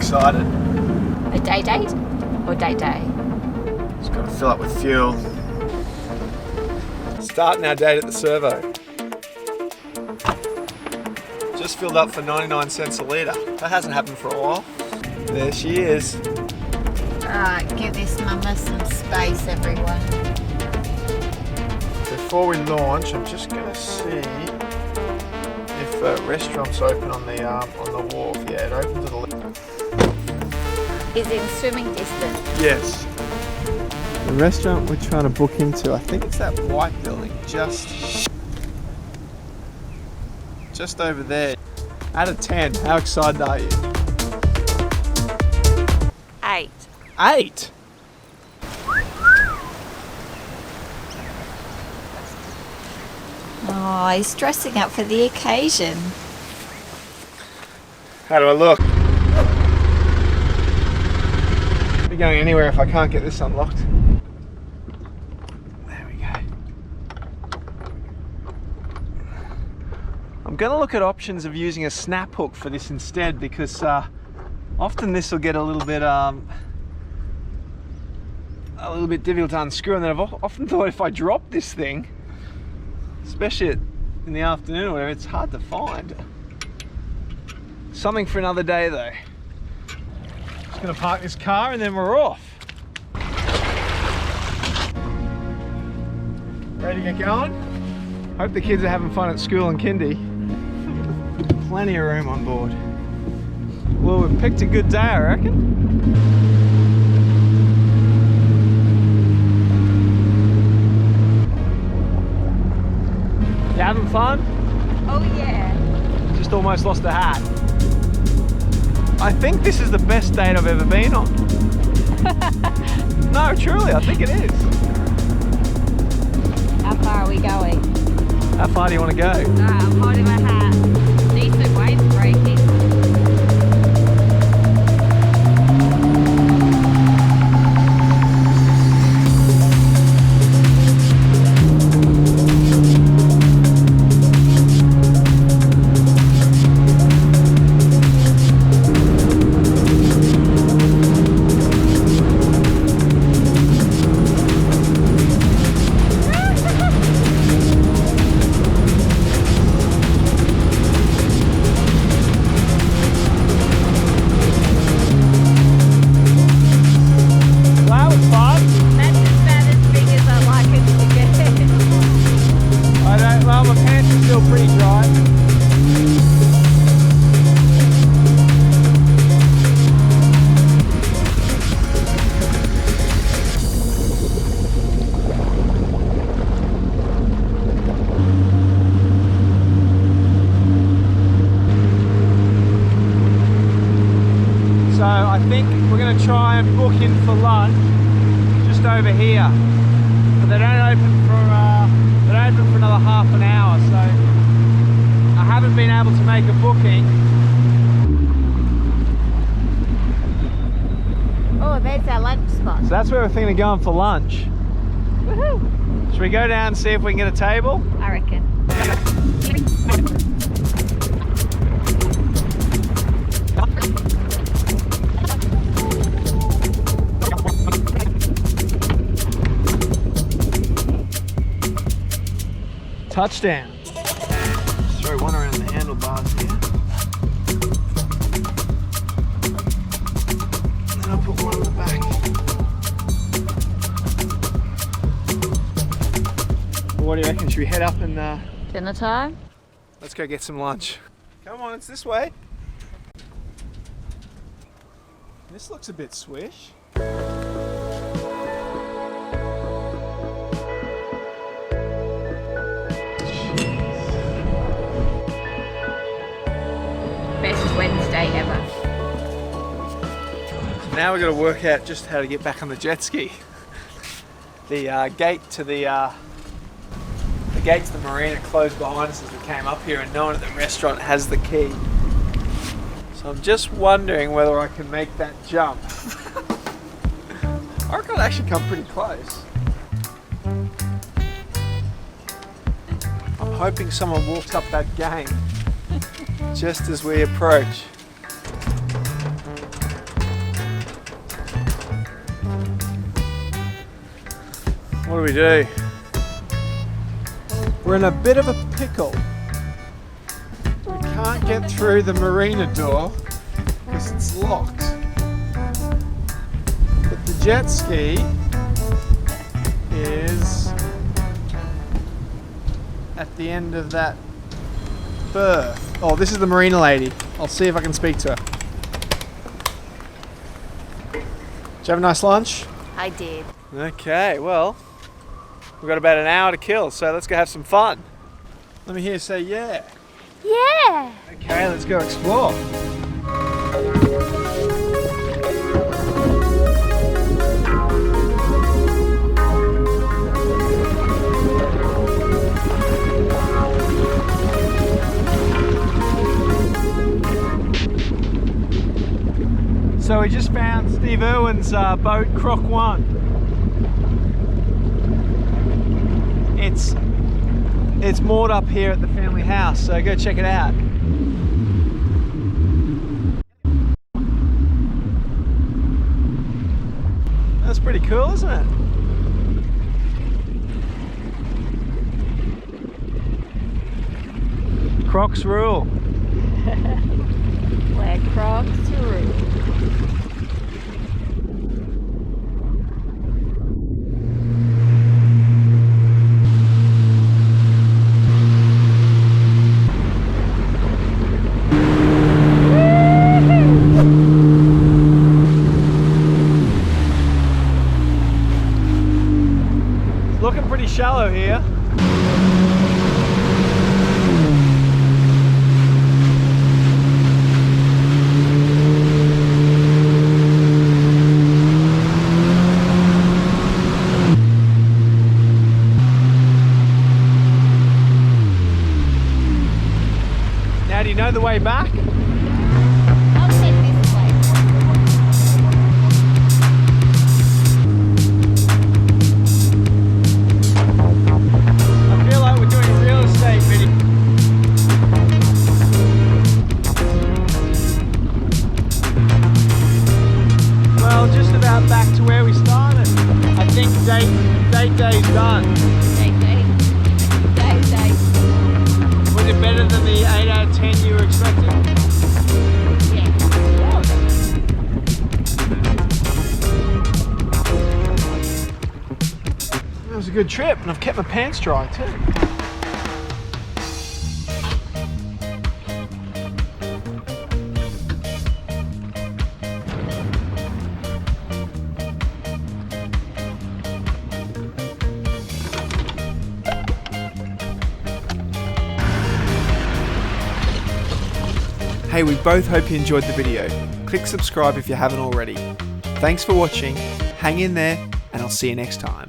excited. A day date or date day? Just got to fill up with fuel. Starting our date at the servo. Just filled up for 99 cents a litre. That hasn't happened for a while. There she is. Alright, give this mama some space, everyone. Before we launch, I'm just going to see if a restaurant's open on the wharf. Yeah, it opens at 11. Is in swimming distance. Yes. The restaurant we're trying to book into, I think it's that white building just over there. Out of 10, how excited are you? 8. 8? Oh, he's dressing up for the occasion. How do I look? I'll be going anywhere if I can't get this unlocked. There we go. I'm going to look at options of using a snap hook for this instead, because often this will get a little bit difficult to unscrew, and then I've often thought if I drop this thing, especially in the afternoon or whatever, it's hard to find. Something for another day though. Just gonna park this car and then we're off. Ready to get going? Hope the kids are having fun at school and kindy. Plenty of room on board. Well, we've picked a good day, I reckon. You having fun? Oh yeah. Just almost lost a hat. I think this is the best date I've ever been on. No, truly, I think it is. How far are we going? How far do you want to go? I'm holding my hat. Decent waves breaking. So I think we're going to try and book in for lunch just over here, but they don't open for another half an hour, so I haven't been able to make a booking. Oh, there's our lunch spot. So that's where we're thinking of going for lunch. Woohoo! Should we go down and see if we can get a table? I reckon. Touchdown. Just throw one around the handlebars here. And then I'll put one on the back. Well, what do you reckon? Should we head up and Dinner time? let's go get some lunch. Come on, it's this way. This looks a bit swish. Best Wednesday ever. So now we've got to work out just how to get back on the jet ski. The gate to the marina closed behind us as we came up here, and no one at the restaurant has the key. So I'm just wondering whether I can make that jump. I reckon I'd actually come pretty close. I'm hoping someone walks up that gang just as we approach. What do we do? We're in a bit of a pickle. We can't get through the marina door because it's locked. But the jet ski is at the end of that berth. Oh, this is the marina lady. I'll see if I can speak to her. Did you have a nice lunch? I did. Okay, well, we've got about an hour to kill, so let's go have some fun. Let me hear you say yeah. Yeah. Okay, let's go explore. So we just found Steve Irwin's boat, Croc 1. It's moored up here at the family house, so go check it out. That's pretty cool, isn't it? Crocs rule. Where Crocs rule. Looking pretty shallow here. Now, do you know the way back? I'll take this way. I feel like we're doing a real estate video. Well, just about back to where we started. I think date day's done. Day. Was it better than the 8 out of 10 you were expecting? Yeah. It was a good trip, and I've kept my pants dry too. Hey, we both hope you enjoyed the video. Click subscribe if you haven't already. Thanks for watching, hang in there, and I'll see you next time.